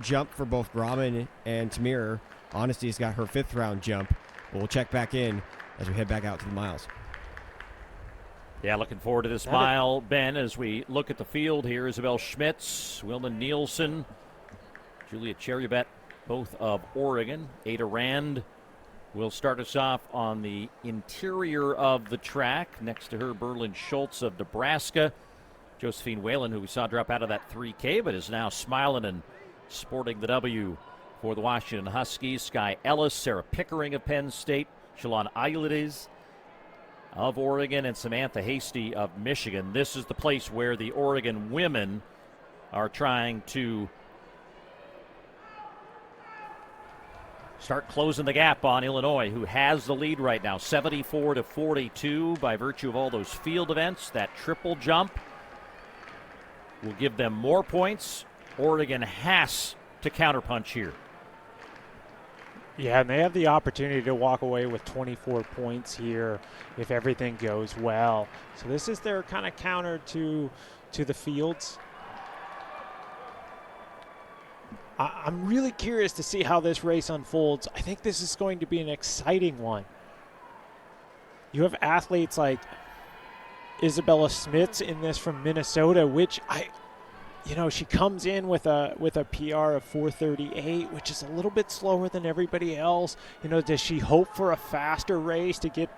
jump for both Grauman and Tamir. Honesty's got her 5th round jump. But we'll check back in as we head back out to the miles. Yeah, looking forward to this mile, Ben, as we look at the field here. Isabel Schmitz, Wilma Nielsen, Julia Cherubet, both of Oregon. Ada Rand will start us off on the interior of the track. Next to her, Berlyn Schutz of Nebraska. Josephine Whalen, who we saw drop out of that 3K, but is now smiling and sporting the W for the Washington Huskies. Sky Ellis, Sarah Pickering of Penn State, Şilan Ayyildiz of Oregon, and Samantha Hasty of Michigan. This is the place where the Oregon women are trying to start closing the gap on Illinois, who has the lead right now, 74-42, by virtue of all those field events. That triple jump will give them more points. Oregon has to counterpunch here. Yeah, and they have the opportunity to walk away with 24 points here if everything goes well. So this is their kind of counter to the fields. I'm really curious to see how this race unfolds. I think this is going to be an exciting one. You have athletes like Isabella Smits in this from Minnesota, which she comes in with a PR of 4:38, which is a little bit slower than everybody else. Does she hope for a faster race to get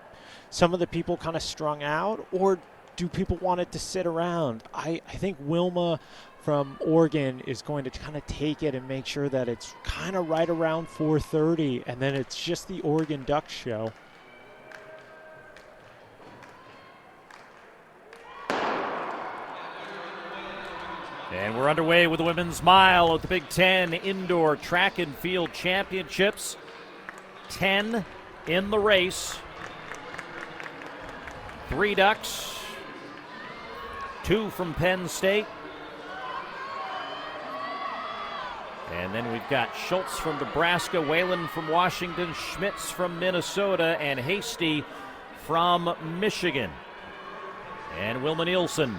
some of the people kind of strung out, or do people want it to sit around? I think Wilma from Oregon is going to kind of take it and make sure that it's kind of right around 4:30, and then it's just the Oregon Ducks show. And we're underway with the women's mile at the Big Ten Indoor Track and Field Championships. 10 in the race. 3 Ducks, 2 from Penn State. And then we've got Schultz from Nebraska, Whalen from Washington, Schmitz from Minnesota, and Hasty from Michigan. And Wilma Nielsen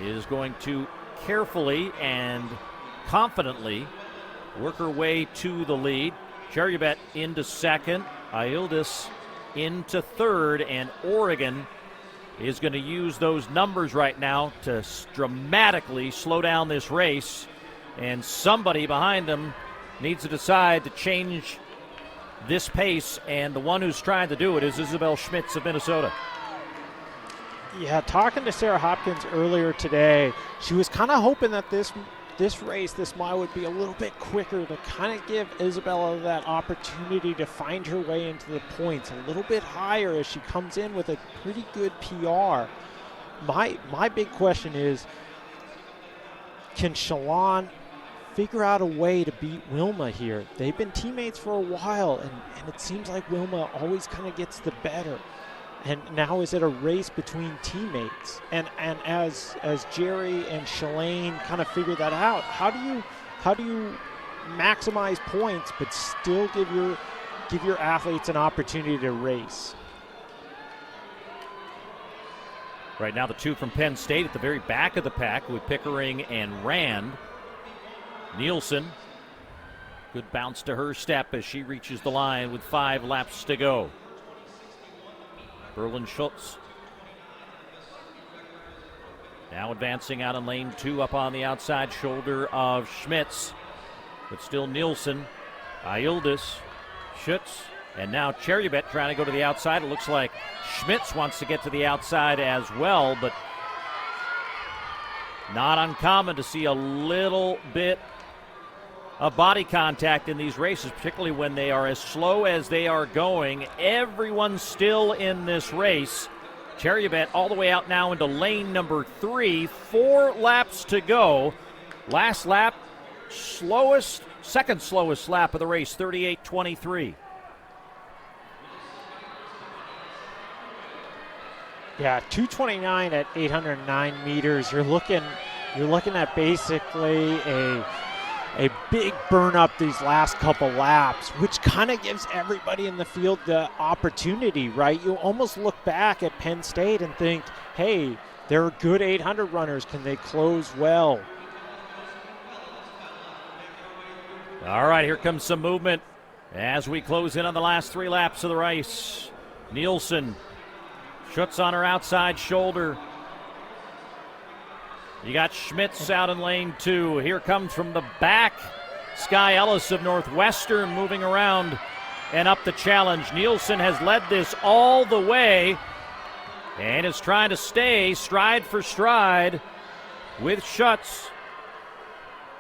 is going to carefully and confidently work her way to the lead. Cherubet into second, Ayyildiz into third, and Oregon is going to use those numbers right now to dramatically slow down this race, and somebody behind them needs to decide to change this pace, and the one who's trying to do it is Isabel Schmitz of Minnesota. Yeah, talking to Sarah Hopkins earlier today, she was kind of hoping that this race, this mile, would be a little bit quicker to kind of give Isabella that opportunity to find her way into the points a little bit higher as she comes in with a pretty good PR. My big question is, can Şilan figure out a way to beat Wilma here? They've been teammates for a while, and it seems like Wilma always kind of gets the better. And now is it a race between teammates? And as Jerry and Shalane kind of figure that out, how do you maximize points but still give your athletes an opportunity to race? Right now, the 2 from Penn State at the very back of the pack with Pickering and Rand. Nielsen, good bounce to her step as she reaches the line with 5 laps to go. Berlyn Schutz now advancing out in lane 2 up on the outside shoulder of Schmitz, but still Nielsen, Ayyildiz, Schutz, and now Cherubet trying to go to the outside. It looks like Schmitz wants to get to the outside as well, but not uncommon to see a little bit of body contact in these races, particularly when they are as slow as they are going. Everyone's still in this race. Cherubet all the way out now into lane number 3. 4 laps to go. Last lap, second slowest lap of the race, 38:23. Yeah, 2:29 at 809 meters. You're looking at basically a big burn up these last couple laps, which kind of gives everybody in the field the opportunity, right? You almost look back at Penn State and think, hey, they're good 800 runners. Can they close well? All right, here comes some movement as we close in on the last 3 laps of the race. Nielsen, Schutz on her outside shoulder. You got Schmitz out in lane 2. Here comes from the back Sky Ellis of Northwestern moving around and up the challenge. Nielsen has led this all the way and is trying to stay stride for stride with Schutz.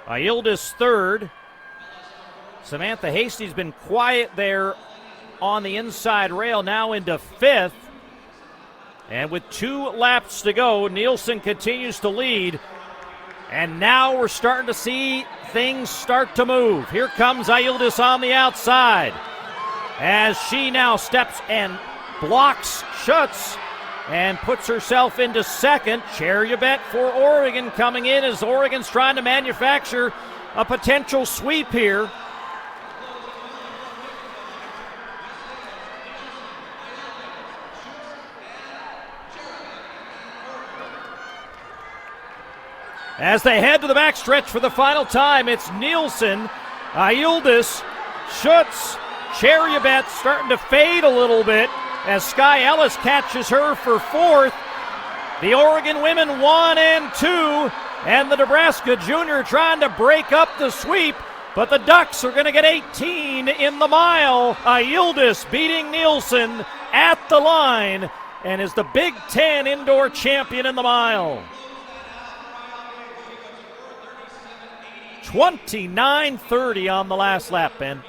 Ayyildiz third. Samantha Hasty's been quiet there on the inside rail, now into 5th. And with 2 laps to go, Nielsen continues to lead. And now we're starting to see things start to move. Here comes Ayyildiz on the outside as she now steps and blocks Schutz and puts herself into 2nd. Cherubet for Oregon coming in as Oregon's trying to manufacture a potential sweep here. As they head to the backstretch for the final time, it's Nielsen, Ayyildiz, Schutz, Cherubet starting to fade a little bit as Sky Ellis catches her for 4th. The Oregon women 1 and 2, and the Nebraska junior trying to break up the sweep, but the Ducks are going to get 18 in the mile. Ayyildiz beating Nielsen at the line and is the Big Ten indoor champion in the mile. 29:30 on the last lap, Ben.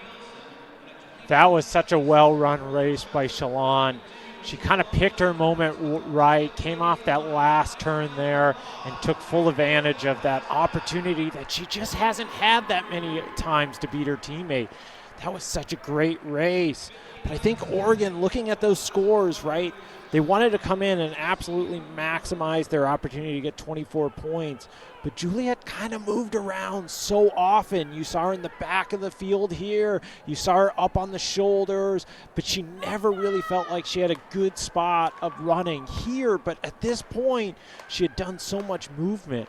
That was such a well-run race by Şilan. She kind of picked her moment right, came off that last turn there, and took full advantage of that opportunity that she just hasn't had that many times to beat her teammate. That was such a great race. But I think Oregon, looking at those scores, right, they wanted to come in and absolutely maximize their opportunity to get 24 points. But Juliet kind of moved around so often. You saw her in the back of the field here. You saw her up on the shoulders. But she never really felt like she had a good spot of running here. But at this point, she had done so much movement.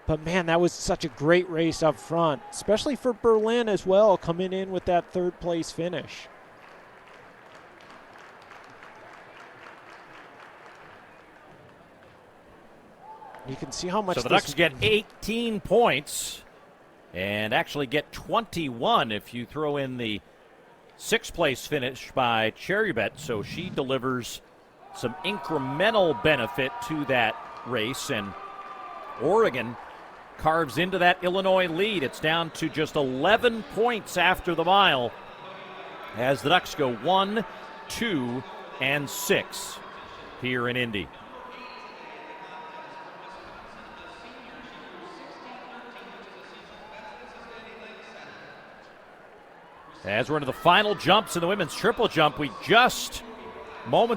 But, man, that was such a great race up front, especially for Berlyn as well, coming in with that 3rd-place finish. You can see how much. So the Ducks get 18 points and actually get 21 if you throw in the 6th-place finish by Cherubet. So she delivers some incremental benefit to that race, and Oregon carves into that Illinois lead. It's down to just 11 points after the mile as the Ducks go 1, 2, and 6 here in Indy. As we're into the final jumps in the women's triple jump, we just moments